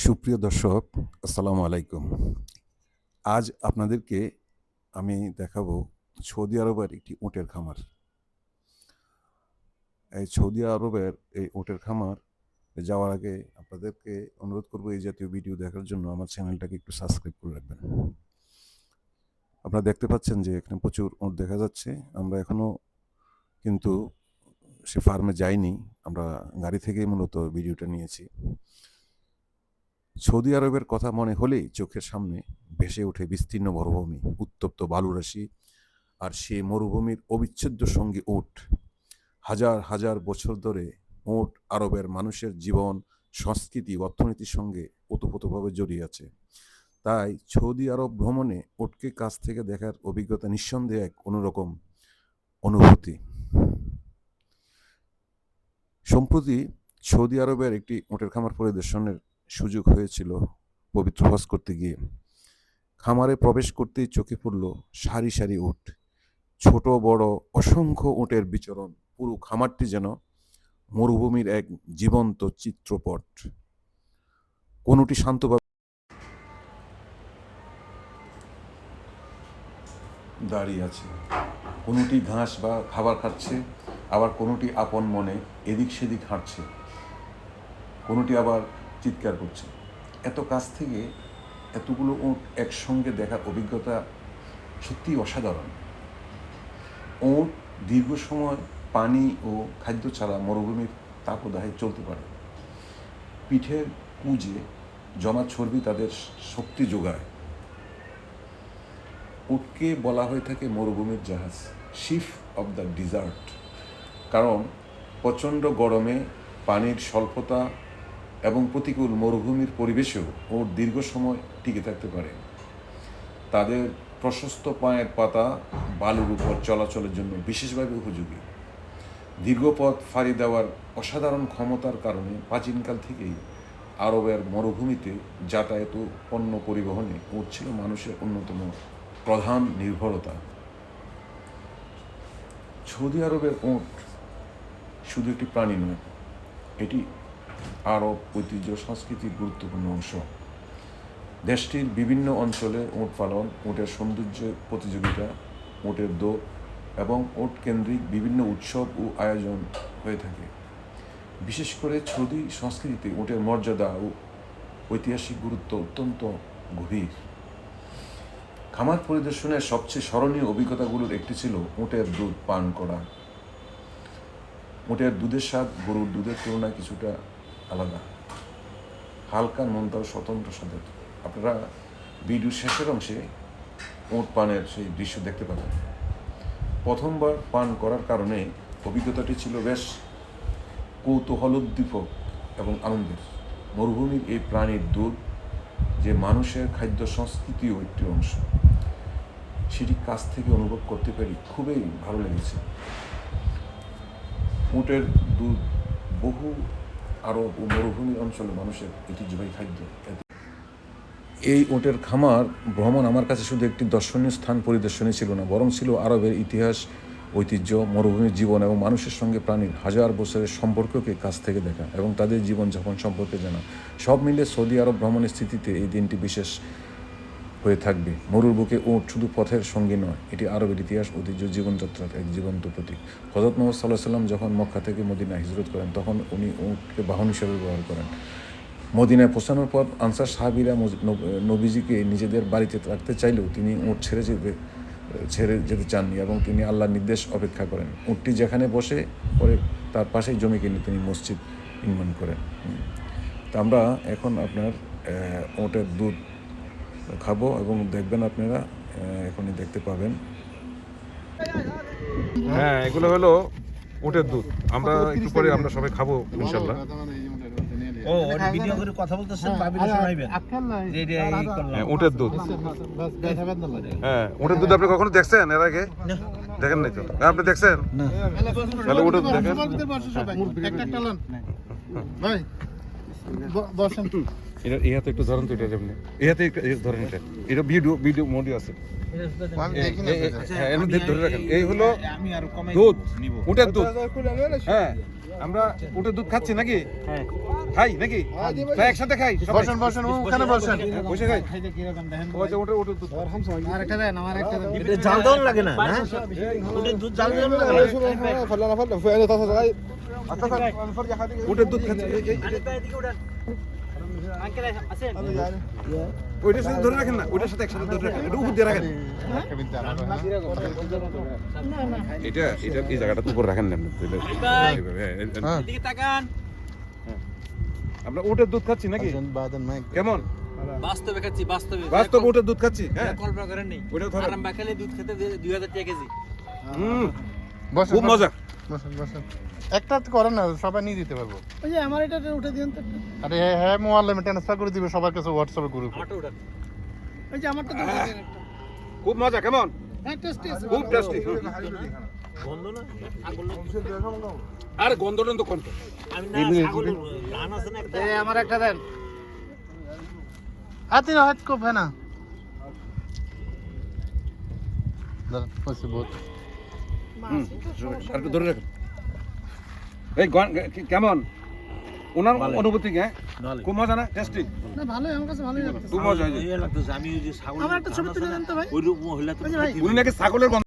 সুপ্রিয় দর্শক, আসসালামু আলাইকুম। আজ আপনাদেরকে আমি দেখাবো সৌদি আরবের একটি উটের খামার। এই সৌদি আরবের এই উটের খামার যাওয়ার আগে আপনাদেরকে অনুরোধ করব এই জাতীয় ভিডিও দেখার জন্য আমার চ্যানেলটাকে একটু সাবস্ক্রাইব করে রাখবেন। আপনারা দেখতে পাচ্ছেন যে এখানে প্রচুর উট দেখা যাচ্ছে। আমরা এখনো কিন্তু সে ফার্মে যাইনি। আমরা গাড়ি থেকেই মূলত ভিডিওটা নিয়েছি। সৌদি আরবের কথা মনে হলেই চোখের সামনে ভেসে ওঠে বিস্তীর্ণ মরুভূমি, উত্তপ্ত বালুরাশি, আর সেই মরুভূমির অবিচ্ছেদ্য সঙ্গী উট। হাজার হাজার বছর ধরে উট আরবের মানুষের জীবন, সংস্কৃতি, অর্থনীতির সঙ্গে ওতপ্রোতভাবে জড়িয়ে আছে। তাই সৌদি আরব ভ্রমণে উটকে কাছ থেকে দেখার অভিজ্ঞতা নিঃসন্দেহে এক অন্যরকম অনুভূতি। সম্প্রতি সৌদি আরবের একটি উটের খামার পরিদর্শনের সুযোগ হয়েছিল পবিত্র হজ করতে গিয়ে। খামারে প্রবেশ করতেই চোখে পড়ল সারি সারি উট, ছোট বড় অসংখ্য উটের বিচরণ। পুরো খামারটি যেন মরুভূমির এক জীবন্ত চিত্রপট। কোনটি শান্তভাবে দাঁড়িয়ে আছে, কোনটি ঘাস বা খাবার খাচ্ছে, আবার কোনটি আপন মনে এদিক সেদিক হাঁটছে, কোনটি আবার চিৎকার করছে। এত কাছ থেকে এতগুলো উট একসঙ্গে দেখার অভিজ্ঞতা সত্যিই অসাধারণ। উট দীর্ঘ সময় পানি ও খাদ্য ছাড়া মরুভূমির তাপদাহে চলতে পারে। পিঠের কুঁজে জমা চর্বি তাদের শক্তি যোগায়। উটকে বলা হয়ে থাকে মরুভূমির জাহাজ, শিপ অব দ্য ডিজার্ট, কারণ প্রচণ্ড গরমে, পানির স্বল্পতা এবং প্রতিকূল মরুভূমির পরিবেশেও উট দীর্ঘ সময় টিকে থাকতে পারে। তাদের প্রশস্ত পায়ের পাতা বালুর উপর চলাচলের জন্য বিশেষভাবে উপযোগী। দীর্ঘ পথ ফাঁড়ি দেওয়ার অসাধারণ ক্ষমতার কারণে প্রাচীনকাল থেকেই আরবের মরুভূমিতে যাতায়াত ও পণ্য পরিবহনে উট ছিল মানুষের অন্যতম প্রধান নির্ভরতা। সৌদি আরবের উট শুধু একটি প্রাণী নয়, এটি আরব ঐতিহ্য সংস্কৃতির গুরুত্বপূর্ণ অংশ। দেশটির বিভিন্ন অঞ্চলে উট পালন, উটের সৌন্দর্য প্রতিযোগিতা, উটের দৌড় এবং উট কেন্দ্রিক বিভিন্ন উৎসব ও আয়োজন হয়ে থাকে। বিশেষ করে সৌদি সংস্কৃতিতে উটের মর্যাদা ও ঐতিহাসিক গুরুত্ব অত্যন্ত গভীর। খামার পরিদর্শনের সবচেয়ে স্মরণীয় অভিজ্ঞতাগুলোর একটি ছিল উটের দুধ পান করা। উটের দুধের স্বাদ গরুর দুধের তুলনায় কিছুটা আলাদা, হালকা নোনতা ও স্বতন্ত্র স্বাদের। আপনারা ভিডিওর শেষের অংশে উট পানের সেই দৃশ্য দেখতে পাবেন। প্রথমবার পান করার কারণে অভিজ্ঞতাটি ছিল বেশ কৌতূহলোদ্দীপক এবং আনন্দের। মরুভূমির এই প্রাণীর দুধ যে মানুষের খাদ্য সংস্কৃতিও একটি অংশ, সেটি কাছ থেকে অনুভব করতে পারি খুবই ভালো লেগেছে। উটের দুধ বহু আরব ও মরুভূমি অঞ্চলে মানুষের ঐতিহ্যবাহী খাদ্য। এই উটের খামার ভ্রমণ আমার কাছে শুধু একটি দর্শনীয় স্থান পরিদর্শনই ছিল না, বরং ছিল আরবের ইতিহাস, ঐতিহ্য, মরুভূমির জীবন এবং মানুষের সঙ্গে প্রাণীর হাজার বছরের সম্পর্ককে কাছ থেকে দেখা এবং তাদের জীবনযাপন সম্পর্কে জানা। সব মিলে সৌদি আরব ভ্রমণের স্থিতিতে এই দিনটি বিশেষ হয়ে থাকবে। মরুর বুকে উট শুধু পথের সঙ্গী নয়, এটি আরবের ইতিহাস, ঐতিহ্য, জীবনযাত্রার এক জীবন্ত প্রতীক। হযরত মুহাম্মদ সাল্লাল্লাহু আলাইহি ওয়াসাল্লাম যখন মক্কা থেকে মদিনা হিজরত করেন, তখন উনি উটকে বাহন হিসেবে ব্যবহার করেন। মদিনায় পৌঁছানোর পর আনসার সাহাবীরা নবীজিকে নিজেদের বাড়িতে রাখতে চাইলেও তিনি উট ছেড়ে যেতে চাননি এবং তিনি আল্লাহর নির্দেশ অপেক্ষা করেন। উটটি যেখানে বসে পরে তার পাশেই জমি কিনে তিনি মসজিদ নির্মাণ করেন। তা আমরা এখন আপনার উটের দুধ খাবো এবং দেখবেন, আপনারা এখনই দেখতে পাবেন। হ্যাঁ, এগুলো হলো উটের দুধ। আমরা একটু পরে আমরা সবাই খাবো ইনশাআল্লাহ। ও ভিডিও করে কথা বলতেছেন, ভাবিলে শোনাইবেন যে এটা এই করলাম। হ্যাঁ, উটের দুধ। হ্যাঁ, উটের দুধ আপনি কখনো দেখছেন এর আগে? দেখেন নাই তো? আপনি দেখছেন? না। তাহলে উটের দুধ দেখেন। একটা টালান ভাই বসেন। এটা এই হাতে একটু ধরেন তো, এটা যেমনি এই হাতে ধরেন, এটা ভিডিও মোডে আছে। হ্যাঁ, এর মধ্যে ধরে রাখেন। এই হলো আমি আরো কমাই দুধ, নিব। উটের দুধ। হ্যাঁ, আমরা উটের দুধ খাচ্ছি নাকি? খাই নাকি? তাই একসাথে খাই সবাই। বসেন বসেন ওখানে বসেন। বসে খাই। খাইতে কি রকম দেখেন। ও যে উটের দুধ। আরেকটা দেন, আমার একটা দেন। এটা জাল দেওয়ার লাগে না, না? ওদের দুধ জাল দেওয়ার লাগে না। উটের দুধ খাচ্ছি। ওইটার সাথে ধরে রাখেন না, ওইটার সাথে একসাথে ধরে রাখেন, এটা উপর দিয়ে রাখেন। এটা এই জায়গাটা উপর রাখেন না। এদিকে তাকান। আমরা উটের দুধ খাচ্ছি নাকি? কেমন? বাস্তবে খাচ্ছি, বাস্তবে। বাস্তব উটের দুধ খাচ্ছি। হ্যাঁ, কল্পনা করেন নেই। ওইটা ধরেন। আরাম বাকালে দুধ খেতে 2000 টাকা কেজি। খুব মজা। বসেন বসেন। একটা করেন না, সবাই নিয়ে দিতে পারবো। ওই যে আমার এটা উঠে দিন তো একটু। আরে হ্যাঁ, মোবাইলে ট্রান্সফার করে দিবে সবার কাছে, হোয়াটসঅ্যাপে গ্রুপ। আটা উঠান। ওই যে আমারটা তো উঠে দিন একটা। খুব মজা। কেমন? হ্যাঁ টেস্টি আছে। খুব টেস্টি। গন্ধ না? ছাগল না? আর গন্ধটা তো কোন? আমি না, ছাগল রান আছে না একটা। এই আমার একটা দেন। আতি হাত কো ফেনা। দাঁড়ান, হয়েছে বহুত। আর একটু ধরে রাখেন। এই কেমন ওনার অনুভূতি? হ্যাঁ, খুব মজা না? টেস্টি? না ভালোই, আমার কাছে ভালোই লাগছে। খুব মজা হয়েছে। এই লাগতেছে, আমি ওই যে ছাগল আমার একটা ছবি তুলে দেন তো ভাই। ওই রূপ মহিলা তো ওই যে ভাই। উনি নাকি ছাগলের গন্ধ